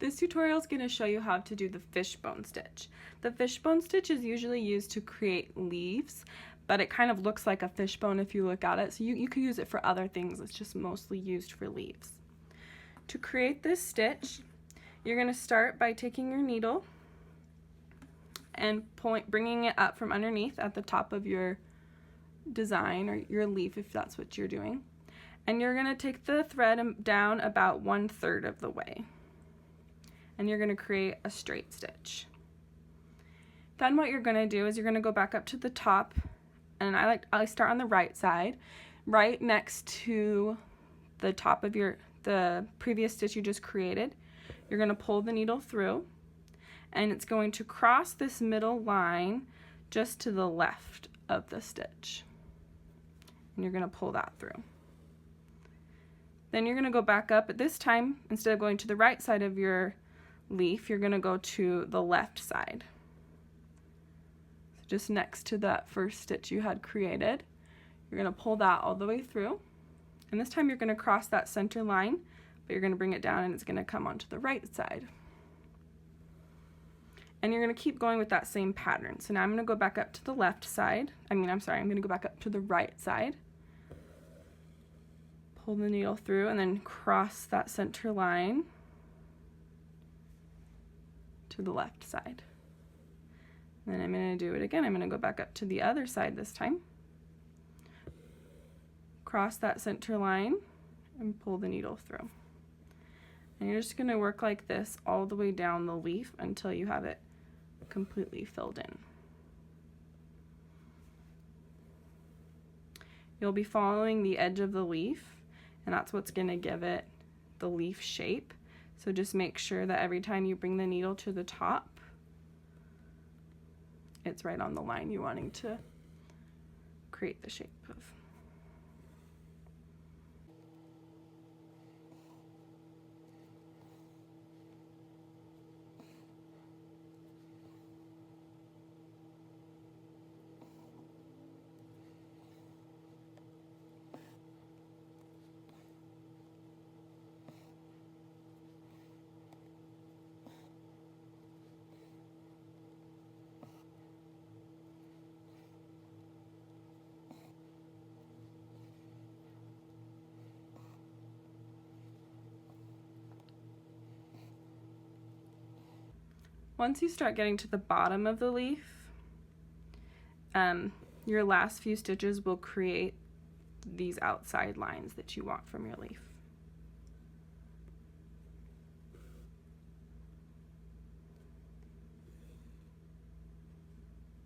This tutorial is going to show you how to do the fishbone stitch. The fishbone stitch is usually used to create leaves, but it kind of looks like a fishbone if you look at it, so you could use it for other things. It's just mostly used for leaves. To create this stitch, you're going to start by taking your needle and bringing it up from underneath at the top of your design or your leaf if that's what you're doing. And you're going to take the thread down about 1/3 of the way. And you're going to create a straight stitch. Then what you're going to do is you're going to go back up to the top, and I start on the right side, right next to the top of the previous stitch you just created. You're going to pull the needle through, and it's going to cross this middle line just to the left of the stitch. And you're going to pull that through. Then you're going to go back up. At this time, instead of going to the right side of your leaf, you're going to go to the left side. So just next to that first stitch you had created, you're going to pull that all the way through. And this time you're going to cross that center line, but you're going to bring it down and it's going to come onto the right side. And you're going to keep going with that same pattern. So now I'm going to go back up to the left side. I'm going to go back up to the right side. Pull the needle through and then cross that center line to the left side. And then I'm going to do it again. I'm going to go back up to the other side this time. Cross that center line and pull the needle through. And you're just going to work like this all the way down the leaf until you have it completely filled in. You'll be following the edge of the leaf, and that's what's going to give it the leaf shape. So just make sure that every time you bring the needle to the top, it's right on the line you're wanting to create the shape of. Once you start getting to the bottom of the leaf, your last few stitches will create these outside lines that you want from your leaf.